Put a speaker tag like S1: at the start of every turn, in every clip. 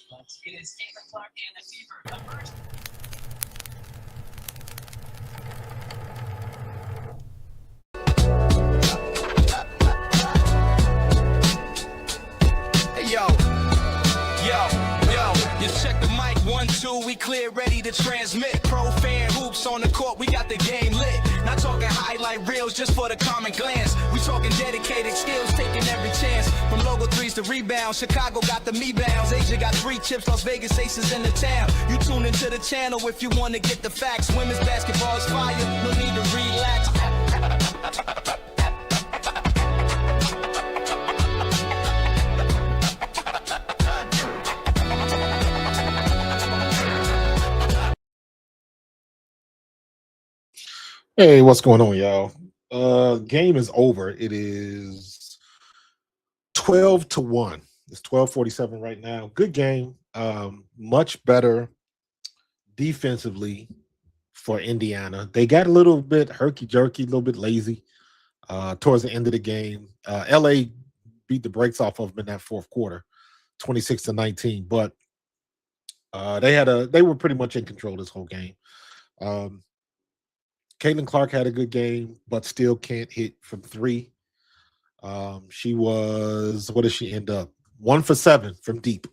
S1: Hey, yo, you check the mic, 1, 2, we clear, ready to transmit. Pro fan hoops on the court, we got the game lit. Not talking highlight reels just for the common glance. We talking dedicated skills, taking every chance. From logo threes to rebounds, Chicago got the me-bounds. Asia got 3 chips, Las Vegas aces in the town. You tune into the channel if you want to get the facts. Women's basketball is fire, no need to relax.
S2: Hey, what's going on, y'all? Game is over. It is 12-1. It's 12:47 right now. Good game. Much better defensively for Indiana. They got a little bit herky-jerky, a little bit lazy towards the end of the game. LA beat the brakes off of them in that fourth quarter, 26-19. But they were pretty much in control this whole game. Caitlin Clark had a good game, but still can't hit from 3. She was, what did she end up? 1 for 7 from deep.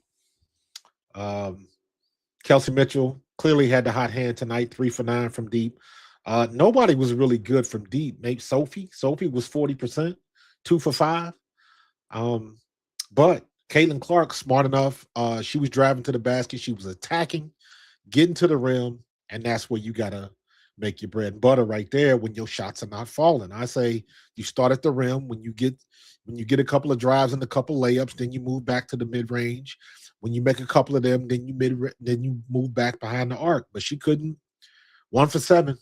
S2: Kelsey Mitchell clearly had the hot hand tonight, 3 for 9 from deep. Nobody was really good from deep. Maybe Sophie. Sophie was 40%, 2 for 5. But Caitlin Clark, smart enough. She was driving to the basket. She was attacking, getting to the rim, and that's where you got to make your bread and butter right there when your shots are not falling. I say you start at the rim. When you get a couple of drives and a couple layups, then you move back to the mid-range. When you make a couple of them, then you move back behind the arc. But she couldn't. 1 for 7.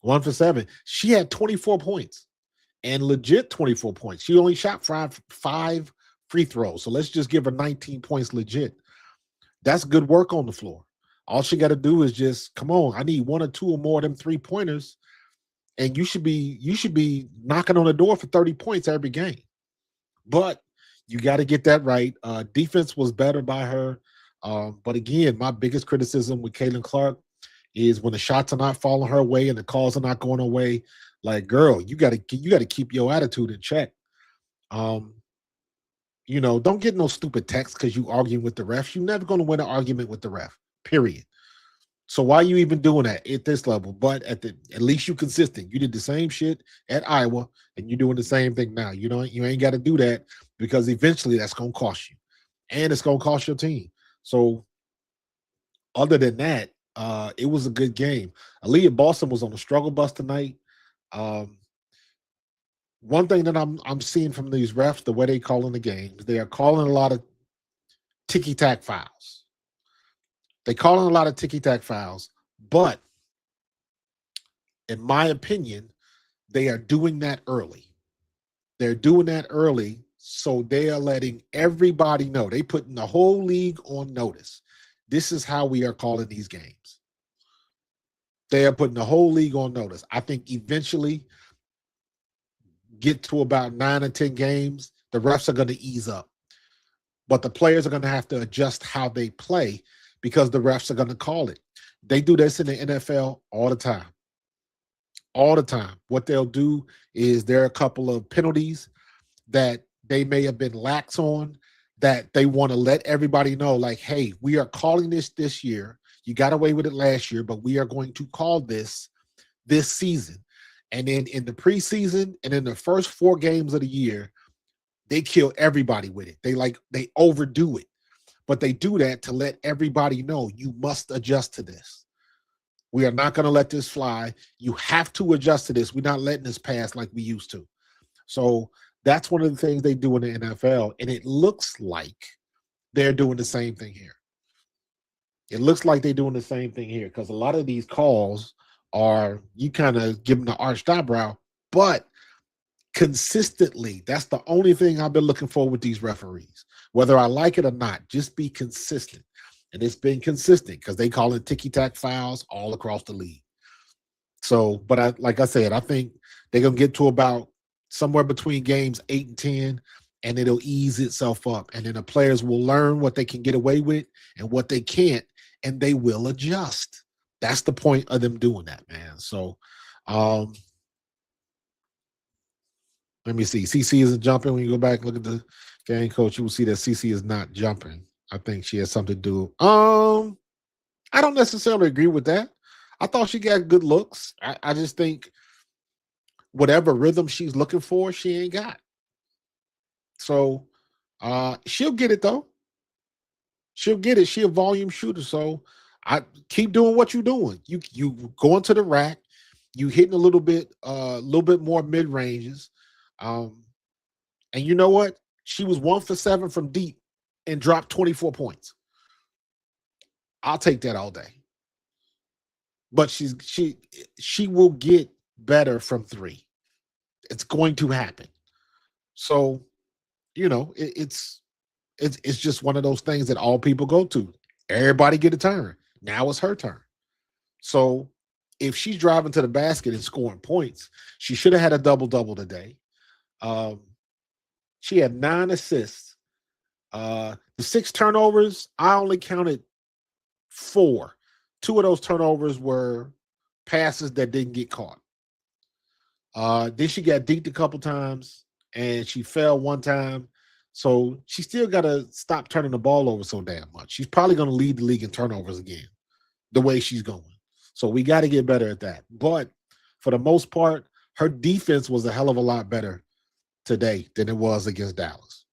S2: 1 for 7. She had 24 points and legit 24 points. She only shot 5 free throws. So let's just give her 19 points legit. That's good work on the floor. All she got to do is just, come on, I need 1 or 2 or more of them 3-pointers, and you should be knocking on the door for 30 points every game. But you got to get that right. Defense was better by her. But again, my biggest criticism with Caitlin Clark is when the shots are not falling her way and the calls are not going her way, like, girl, you got to keep your attitude in check. Don't get no stupid text because you arguing with the ref. You're never going to win an argument with the ref. Period. So why are you even doing that at this level? But at least you're consistent. You did the same shit at Iowa, and you're doing the same thing now. You ain't got to do that because eventually that's going to cost you, and it's going to cost your team. So other than that, it was a good game. Aaliyah Boston was on a struggle bus tonight. One thing that I'm seeing from these refs, the way they calling the games, they are calling a lot of ticky-tack fouls. They call in a lot of ticky-tack fouls, but in my opinion, they are doing that early. They're doing that early, so they are letting everybody know. They putting the whole league on notice. This is how we are calling these games. They are putting the whole league on notice. I think eventually get to about 9 or 10 games, the refs are going to ease up. But the players are going to have to adjust how they play because the refs are going to call it. They do this in the NFL all the time. All the time. What they'll do is there are a couple of penalties that they may have been lax on that they want to let everybody know, like, hey, we are calling this year. You got away with it last year, but we are going to call this season. And then in the preseason and in the first 4 games of the year, they kill everybody with it. They overdo it. But they do that to let everybody know you must adjust to this. We are not going to let this fly. You have to adjust to this. We're not letting this pass like we used to. So that's one of the things they do in the NFL. And it looks like they're doing the same thing here. It looks like they're doing the same thing here because a lot of these calls are, you kind of give them the arched eyebrow, but consistently, that's the only thing I've been looking for with these referees. Whether I like it or not, just be consistent. And it's been consistent because they call it ticky-tack fouls all across the league. So, but like I said, I think they're going to get to about somewhere between games 8 and 10. and it'll ease itself up. And then the players will learn what they can get away with and what they can't, and they will adjust. That's the point of them doing that, man. So let me see. CC isn't jumping. When you go back and look at the game coach, you will see that CC is not jumping. I think she has something to do. I don't necessarily agree with that. I thought she got good looks. I just think whatever rhythm she's looking for, she ain't got. So she'll get it though. She'll get it. She a volume shooter. So I keep doing what you're doing. You going to the rack, you hitting a little bit more mid ranges. And you know what? She was 1 for 7 from deep and dropped 24 points. I'll take that all day. But she will get better from 3. It's going to happen. So, it's just one of those things that all people go to. Everybody get a turn. Now it's her turn. So if she's driving to the basket and scoring points, she should have had a double-double today. She had 9 assists. The 6 turnovers, I only counted 4. 2 of those turnovers were passes that didn't get caught. Then she got deked a couple times, and she fell one time. So she still got to stop turning the ball over so damn much. She's probably going to lead the league in turnovers again, the way she's going. So we got to get better at that. But for the most part, her defense was a hell of a lot better today than it was against Dallas.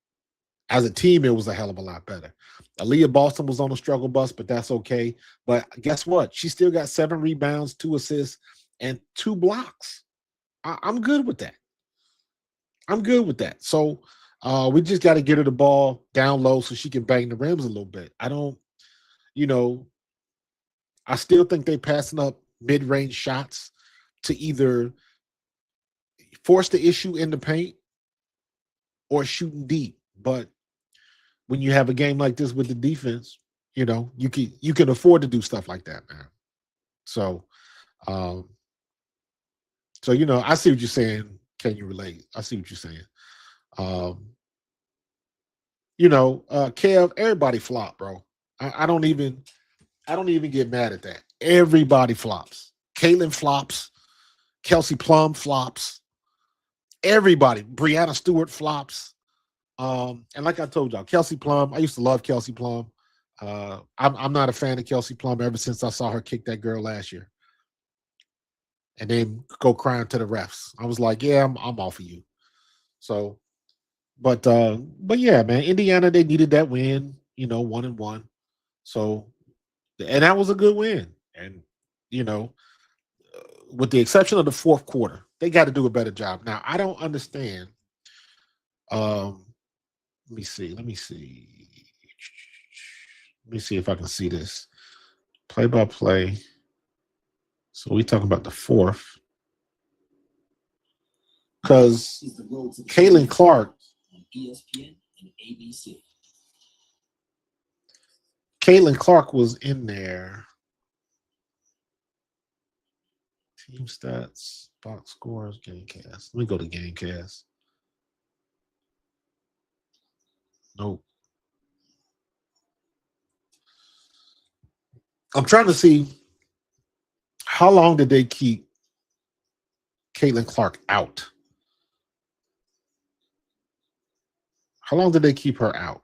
S2: As a team, it was a hell of a lot better. Aaliyah Boston was on a struggle bus, but that's okay. But guess what? She still got 7 rebounds, 2 assists, and 2 blocks. I'm good with that. I'm good with that. So we just got to get her the ball down low so she can bang the rims a little bit. I still think they passing up mid-range shots to either force the issue in the paint or shooting deep. But when you have a game like this with the defense, you can afford to do stuff like that, man. So, I see what you're saying. Can you relate? I see what you're saying. Kev, everybody flop, bro. I don't even get mad at that. Everybody flops. Caitlin flops. Kelsey Plum flops. Everybody. Brianna Stewart flops. And like I told y'all, Kelsey Plum, I used to love Kelsey Plum. I'm not a fan of Kelsey Plum ever since I saw her kick that girl last year. And then go crying to the refs. I was like, yeah, I'm off of you. So, but yeah, man, Indiana, they needed that win, 1-1. So, and that was a good win. And, with the exception of the fourth quarter, they got to do a better job. Now, I don't understand. Let me see if I can see this. Play by play. So we talking about the fourth. Because Caitlin Clark ESPN and ABC. Caitlin Clark was in there. Team stats, box scores, Gamecast. Let me go to Gamecast. Nope. I'm trying to see how long did they keep Caitlin Clark out? How long did they keep her out?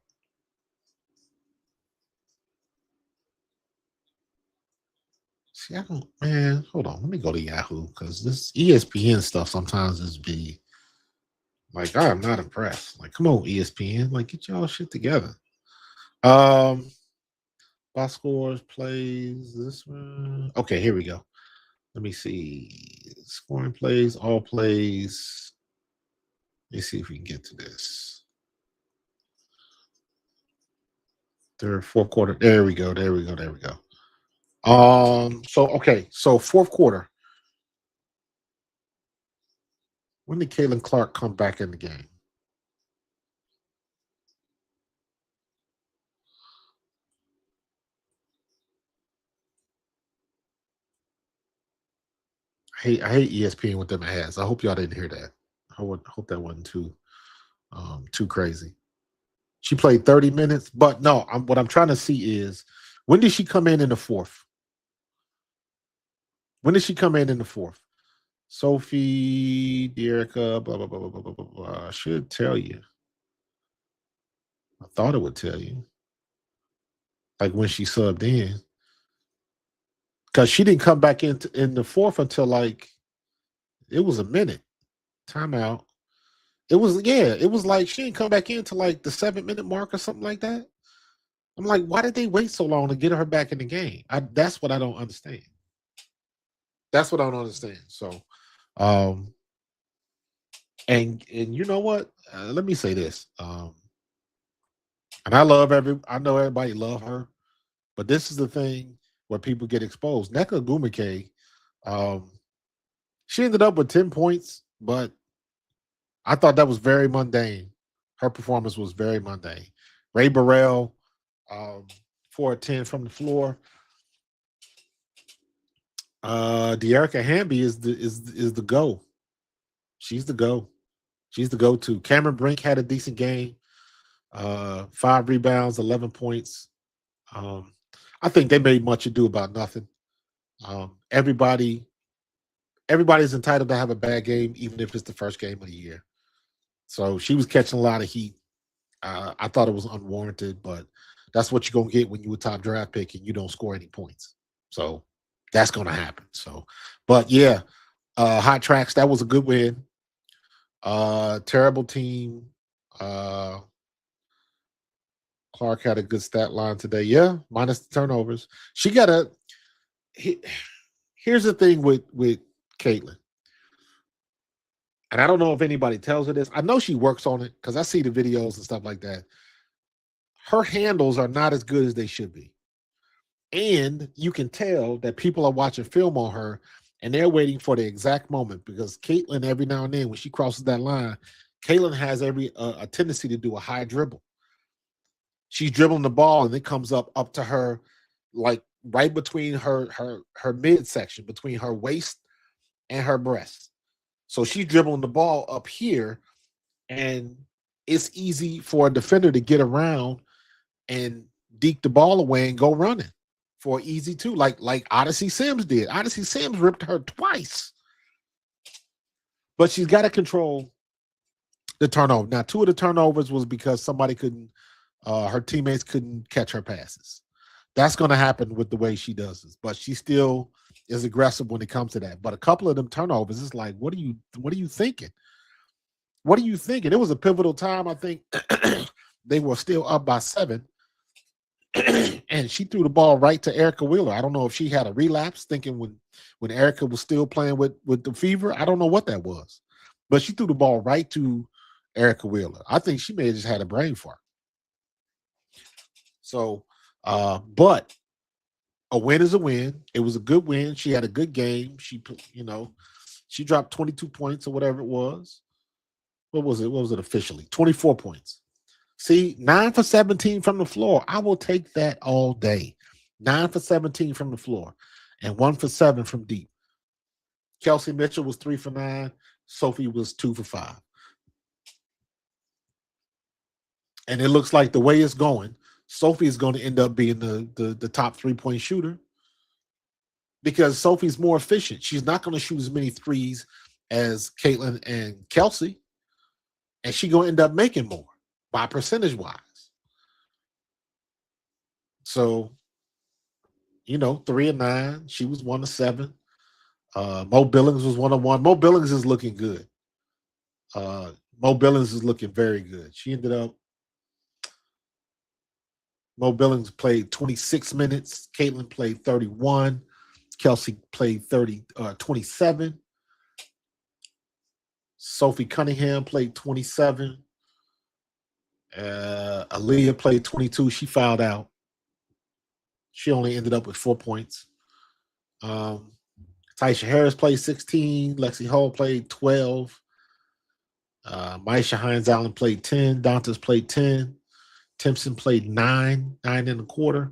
S2: See, I don't, man, hold on. Let me go to Yahoo because this ESPN stuff sometimes is be like, I am not impressed. Like, come on, ESPN. Like, get y'all shit together. Box scores, plays, this one. Okay, here we go. Let me see. Scoring plays, all plays. Let me see if we can get to this. Third, fourth quarter. There we go. So fourth quarter. When did Caitlin Clark come back in the game? I hate ESPN with them ads. I hope y'all didn't hear that. I hope that wasn't too Too crazy. She played 30 minutes, but no, what I'm trying to see is when did she come in the fourth? When did she come in the fourth? Sophie, Dearica, blah, blah, blah, blah, blah, blah, blah, blah. I should tell you. I thought it would tell you. Like when she subbed in. Because she didn't come back in the fourth until like, it was a minute. Timeout. It was like she didn't come back in to like the 7-minute mark or something like that. I'm like, why did they wait so long to get her back in the game? That's what I don't understand. That's what I don't understand. So, and you know what? Let me say this. And I know everybody love her, but this is the thing where people get exposed. Nneka Ogwumike, she ended up with 10 points, but I thought that was very mundane. Her performance was very mundane. Ray Burrell, 4 of 10 from the floor. Dearica Hamby is the go. She's the go. She's the go-to. Cameron Brink had a decent game. 5 rebounds, 11 points. I think they made much ado about nothing. Everybody's entitled to have a bad game, even if it's the first game of the year. So she was catching a lot of heat. I thought it was unwarranted, but that's what you're gonna get when you a top draft pick and you don't score any points. So that's gonna happen. So, but yeah, Hot Tracks, that was a good win. Terrible team. Clark had a good stat line today. Yeah, minus the turnovers. Here's the thing with Caitlin. And I don't know if anybody tells her this. I know she works on it because I see the videos and stuff like that. Her handles are not as good as they should be. And you can tell that people are watching film on her and they're waiting for the exact moment because Caitlin, every now and then, when she crosses that line, Caitlin has a tendency to do a high dribble. She's dribbling the ball and it comes up to her, like right between her midsection, between her waist and her breast. So she's dribbling the ball up here, and it's easy for a defender to get around and deke the ball away and go running for easy two, like Odyssey Sims did. Odyssey Sims ripped her twice. But she's got to control the turnover. Now, 2 of the turnovers was because somebody her teammates couldn't catch her passes. That's going to happen with the way she does this. But she still is aggressive when it comes to that. But a couple of them turnovers, it's like, what are you thinking? What are you thinking? It was a pivotal time. I think they were still up by 7. And she threw the ball right to Erica Wheeler. I don't know if she had a relapse thinking when Erica was still playing with the fever. I don't know what that was. But she threw the ball right to Erica Wheeler. I think she may have just had a brain fart. So, but a win is a win. It was a good win. She had a good game. She dropped 22 points or whatever it was. What was it? What was it officially? 24 points. See, 9 for 17 from the floor. I will take that all day. 9 for 17 from the floor and 1 for 7 from deep. Kelsey Mitchell was 3 for 9. Sophie was 2 for 5. And it looks like the way it's going, Sophie is going to end up being the top 3-point shooter because Sophie's more efficient. She's not going to shoot as many threes as Caitlin and Kelsey, and she's going to end up making more by percentage-wise. So, 3 of 9. She was 1 of 7. Mo Billings was 1 of 1. Mo Billings is looking good. Mo Billings is looking very good. She ended up Mo Billings played 26 minutes. Caitlin played 31. Kelsey played 27. Sophie Cunningham played 27. Aaliyah played 22. She fouled out. She only ended up with 4 points. Taisha Harris played 16. Lexi Hull played 12. Maisha Hines-Allen played 10. Dantas played 10. Timpson played 9 and a quarter.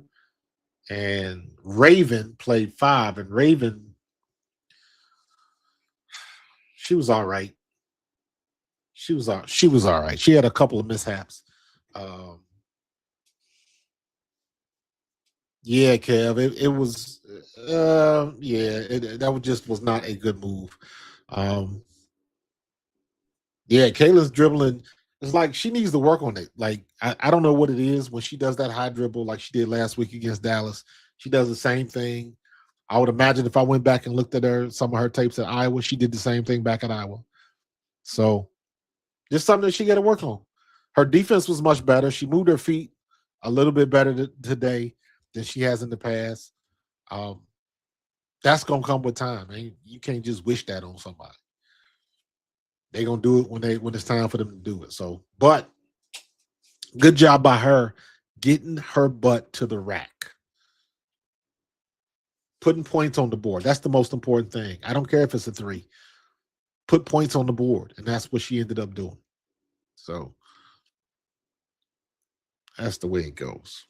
S2: And Raven played 5. And Raven, she was all right. She was all right. She had a couple of mishaps. Um, yeah, Kev, it was that was just was not a good move. Um, yeah, Kayla's dribbling. It's like she needs to work on it. Like I don't know what it is when she does that high dribble like she did last week against Dallas. She does the same thing. I would imagine if I went back and looked at some of her tapes at Iowa, she did the same thing back at Iowa. So just something that she got to work on. Her defense was much better. She moved her feet a little bit better today than she has in the past. Um, that's gonna come with time. Man. You can't just wish that on somebody. They're gonna do it when it's time for them to do it. So, but good job by her getting her butt to the rack, putting points on the board. That's the most important thing. I don't care if it's a three. Put points on the board, and that's what she ended up doing. So that's the way it goes.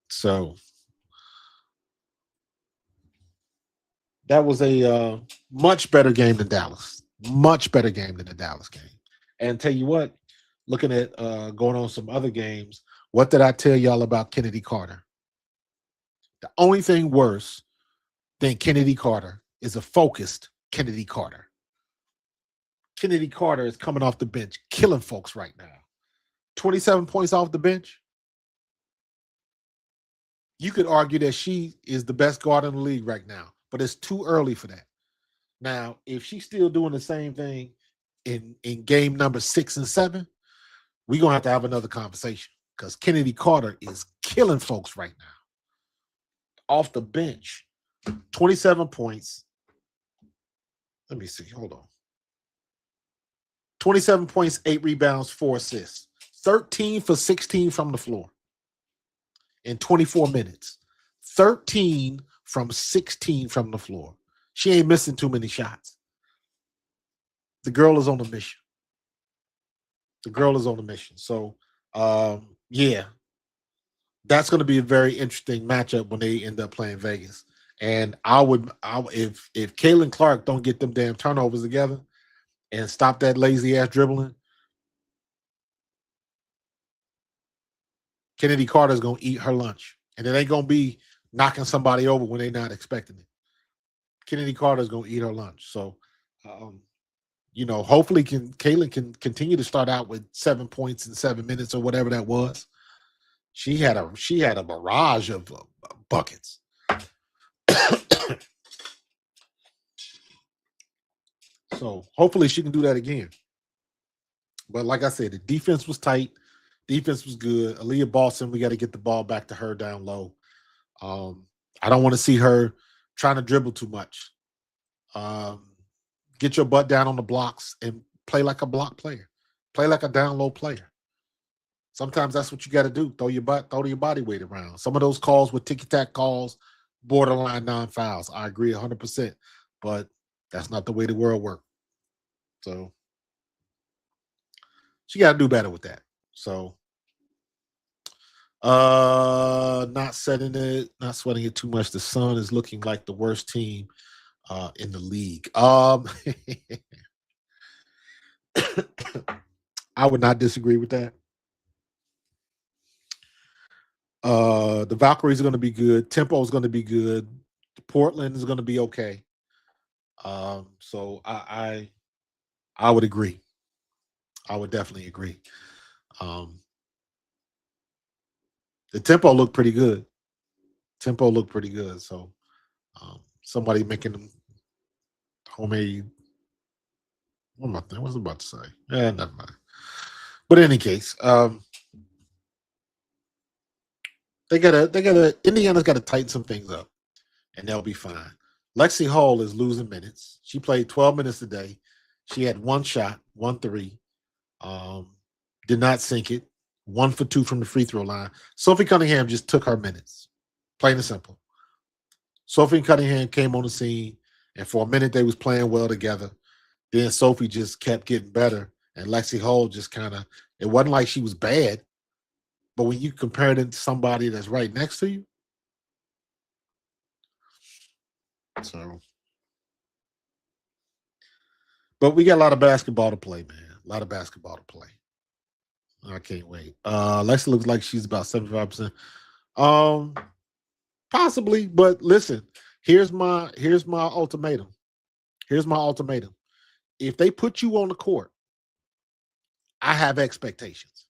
S2: So that was a much better game than Dallas. Much better game than the Dallas game. And tell you what, looking at going on some other games, what did I tell y'all about Kennedy Carter? The only thing worse than Kennedy Carter is a focused Kennedy Carter. Kennedy Carter is coming off the bench, killing folks right now. 27 points off the bench. You could argue that she is the best guard in the league right now, but it's too early for that. Now, if she's still doing the same thing in game number 6 and 7, we're going to have another conversation because Kennedy Carter is killing folks right now. Off the bench, 27 points. Let me see. Hold on. 27 points, 8 rebounds, 4 assists. 13 for 16 from the floor in 24 minutes. 13 from 16 from the floor. She ain't missing too many shots. The girl is on a mission. The girl is on a mission. So, yeah, that's going to be a very interesting matchup when they end up playing Vegas. And if Caitlin Clark don't get them damn turnovers together and stop that lazy ass dribbling, Kennedy Carter's going to eat her lunch. And it ain't going to be knocking somebody over when they're not expecting it. Kennedy Carter's going to eat her lunch. So, hopefully Caitlin can continue to start out with 7 points in 7 minutes or whatever that was. She had a barrage of buckets. So hopefully she can do that again. But like I said, the defense was tight. Defense was good. Aaliyah Boston, we got to get the ball back to her down low. I don't want to see her trying to dribble too much. Get your butt down on the blocks and play like a block player. Play like a down low player. Sometimes that's what you got to do. Throw your body weight around. Some of those calls were ticky-tack calls, borderline non-fouls. I agree 100%, but that's not the way the world works. So she got to do better with that. So not sweating it too much. The Sun is looking like the worst team in the league. I would not disagree with that. The Valkyries are going to be good. Tempo is going to be good. Portland is going to be okay. So I would agree. I would definitely agree. The tempo looked pretty good. So somebody making them homemade. What was I about to say? Yeah, never mind. But in any case, Indiana's got to tighten some things up, and they'll be fine. Lexi Hall is losing minutes. She played 12 minutes a day. She had 1 shot, 1 3. Did not sink it. 1 for 2 from the free throw line. Sophie Cunningham just took her minutes. Plain and simple. Sophie Cunningham came on the scene, and for a minute they was playing well together. Then Sophie just kept getting better, and Lexi Hall just kind of, it wasn't like she was bad, but when you compare it to somebody that's right next to you, so. But we got a lot of basketball to play, man. A lot of basketball to play. I can't wait. Lexa looks like she's about 75%. Um, Possibly, but listen, here's my ultimatum. Here's my ultimatum. If they put you on the court, I have expectations.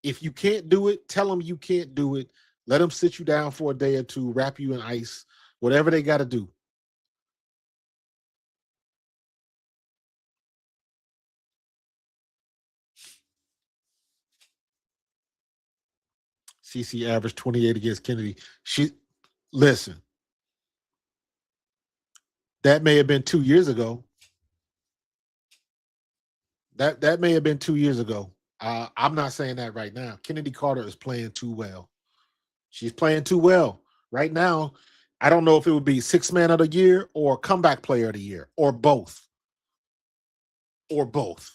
S2: If you can't do it, tell them you can't do it. Let them sit you down for a day or two, wrap you in ice, whatever they got to do. CC averaged 28 against Kennedy. Listen, that may have been 2 years ago. That may have been 2 years ago. I'm not saying that right now. Kennedy Carter is playing too well. She's playing too well. Right now, I don't know if it would be sixth man of the year or comeback player of the year or both. Or both.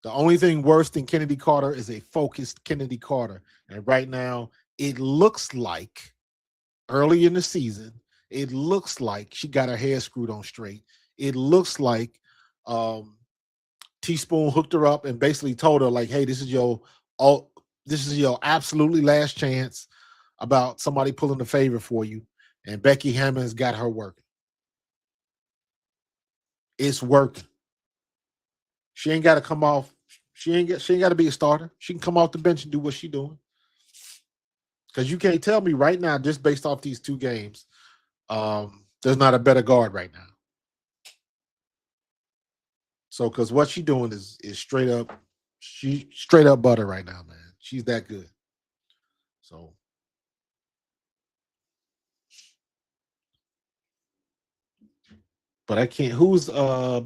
S2: The only thing worse than Kennedy Carter is a focused Kennedy Carter. And right now, it looks like early in the season, it looks like she got her hair screwed on straight. It looks like Teaspoon hooked her up and basically told her, like, hey, this is your absolutely last chance about somebody pulling the favor for you. And Becky Hammond's got her working. It's working. She ain't got to come off. She ain't got to be a starter. She can come off the bench and do what she's doing. Because you can't tell me right now, just based off these two games, there's not a better guard right now. So, because what she's doing is straight up butter right now, man. She's that good. So, but I can't. Who's the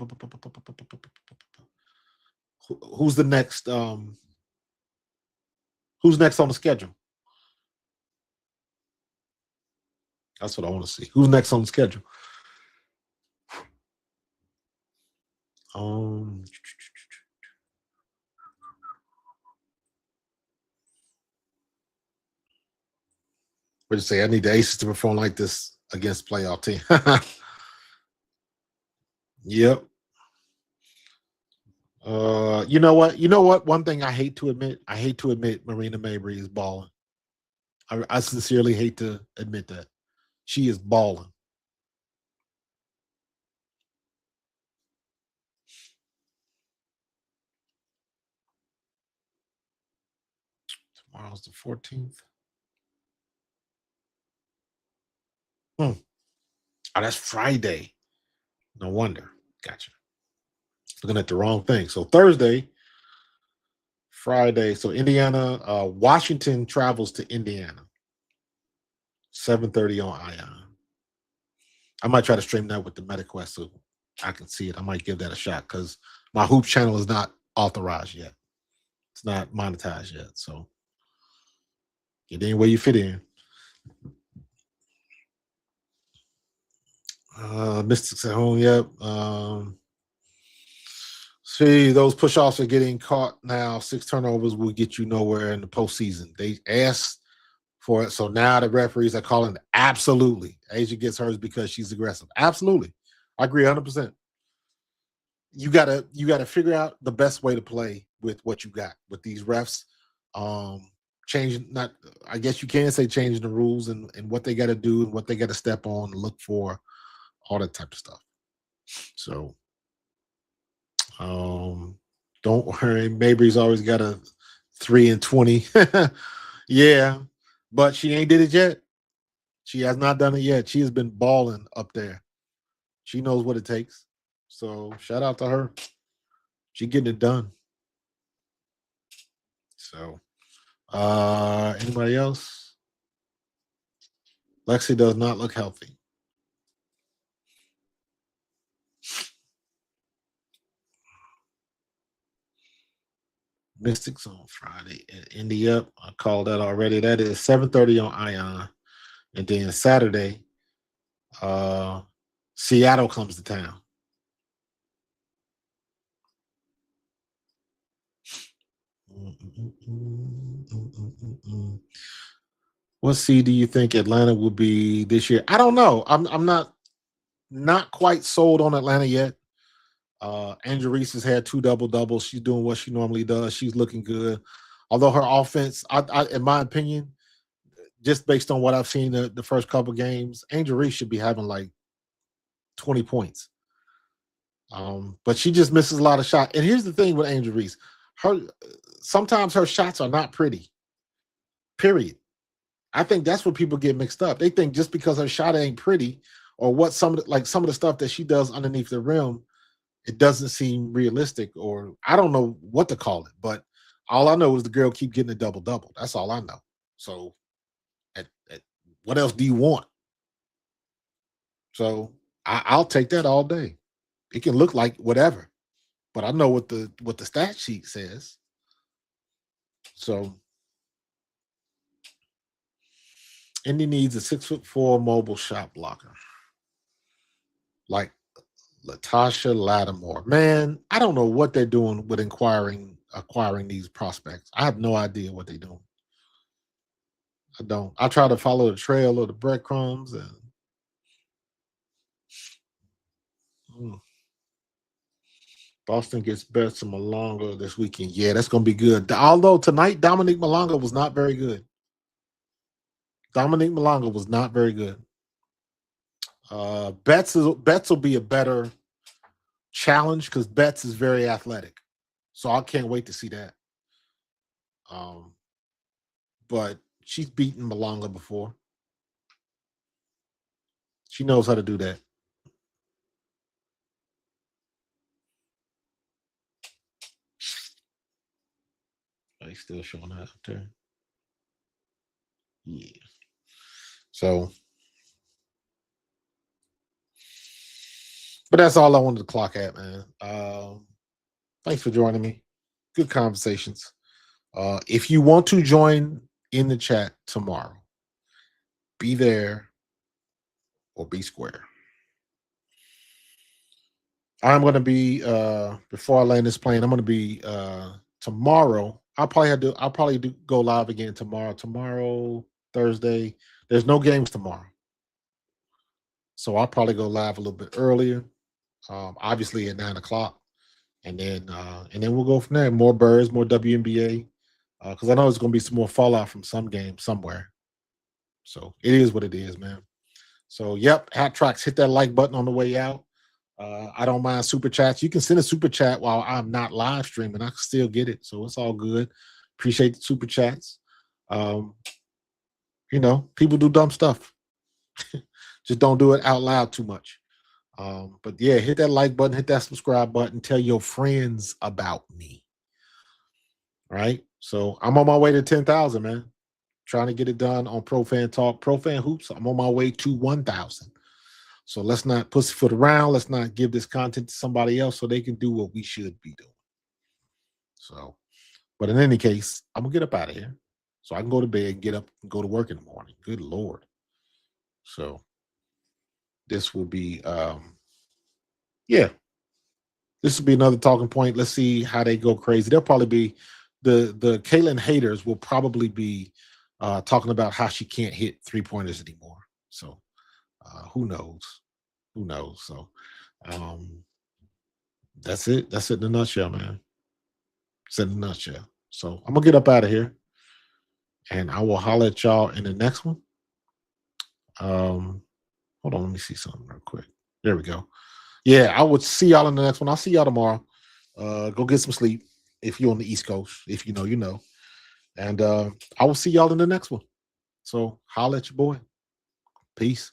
S2: next? Who's next on the schedule? That's what I want to see. Who's next on the schedule? What do you say? I need the Aces to perform like this against playoff team. Yep. You know what? One thing I hate to admit Marina Mabry is balling. I sincerely hate to admit that. She is balling. Tomorrow's the 14th. Oh, that's Friday. No wonder. Gotcha. Looking at the wrong thing. So Thursday, Friday. So Indiana, Washington travels to Indiana. 7:30 on Ion. I might try to stream that with the MetaQuest so I can see it. I might give that a shot because my Hoop channel is not authorized yet. It's not monetized yet. So get in where you fit in. Mystics at home, yep. See, those push-offs are getting caught now. 6 turnovers will get you nowhere in the postseason. They asked for it, so now the referees are calling it. Absolutely. Asia gets hers because she's aggressive. Absolutely. I agree 100%. You gotta figure out the best way to play with what you got with these refs. I guess you can say changing the rules and what they got to do and what they got to step on and look for, all that type of stuff. So don't worry, Mabry's always got a 3-20. Yeah, but she ain't did it yet. She has not done it yet. She has been balling up there. She knows what it takes. So shout out to her. She getting it done. So anybody else? Lexi does not look healthy. Mystics on Friday at Indy up. I called that already. That is 7:30 on Ion. And then Saturday, Seattle comes to town. What seed do you think Atlanta will be this year? I don't know. I'm not quite sold on Atlanta yet. Angel Reese has had 2 double-doubles. She's doing what she normally does. She's looking good. Although her offense, in my opinion, just based on what I've seen the first couple games, Angel Reese should be having like 20 points. But she just misses a lot of shots. And here's the thing with Angel Reese. Sometimes her shots are not pretty. Period. I think that's what people get mixed up. They think just because her shot ain't pretty, or what some of the stuff that she does underneath the rim, it doesn't seem realistic, or I don't know what to call it. But all I know is the girl keep getting a double-double. That's all I know. So what else do you want? So I'll take that all day. It can look like whatever, but I know what the stat sheet says. So Indy needs a 6'4" mobile shot blocker like Latasha Lattimore. Man, I don't know what they're doing with acquiring these prospects. I have no idea what they're doing. I don't. I try to follow the trail of the breadcrumbs and Boston gets Betts and Malonga this weekend. Yeah, that's going to be good. Although tonight, Dominique Malonga was not very good. Dominique Malonga was not very good. Betts will be a better challenge because Betts is very athletic. So I can't wait to see that. But she's beaten Malonga before. She knows how to do that. Are they still showing that up there? Yeah. So, but that's all I wanted to clock at, man. Thanks for joining me. Good conversations. If you want to join in the chat tomorrow, be there or be square. I'm going to be, before I land this plane, I'm going to be tomorrow. I'll probably go live again tomorrow. Tomorrow, Thursday. There's no games tomorrow. So I'll probably go live a little bit earlier. Obviously at 9:00. And then we'll go from there. More birds, more WNBA. Because I know there's going to be some more fallout from some game somewhere. So it is what it is, man. So, yep, Hat Tracks, hit that like button on the way out. I don't mind super chats. You can send a super chat while I'm not live streaming. I can still get it. So it's all good. Appreciate the super chats. People do dumb stuff. Just don't do it out loud too much. But yeah, hit that like button, hit that subscribe button, tell your friends about me. Right? So I'm on my way to 10,000, man. Trying to get it done on Pro Fan Talk. Pro Fan Hoops, I'm on my way to 1,000. So let's not pussyfoot around. Let's not give this content to somebody else so they can do what we should be doing. So, but in any case, I'm going to get up out of here so I can go to bed, get up, and go to work in the morning. Good Lord. So this will be, this will be another talking point. Let's see how they go crazy. They'll probably be, the Kaylin haters will probably be talking about how she can't hit 3-pointers anymore. So who knows? Who knows? So that's it. That's it in a nutshell, man. It's in a nutshell. So I'm going to get up out of here. And I will holler at y'all in the next one. Hold on, let me see something real quick. There we go. Yeah, I would see y'all in the next one. I'll see y'all tomorrow. Go get some sleep if you're on the East Coast. If you know, you know. And I will see y'all in the next one. So holler at your boy. Peace.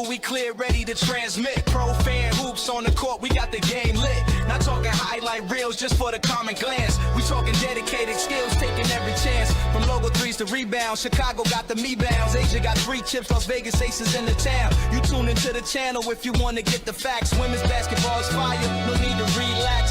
S1: We clear, ready to transmit. Pro fan hoops on the court, we got the game lit. Not talking highlight reels just for the common glance. We talking dedicated skills, taking every chance. From logo threes to rebounds, Chicago got the me-bounds. Asia got 3 chips, Las Vegas aces in the town. You tune into the channel if you want to get the facts. Women's basketball is fire, no need to relax.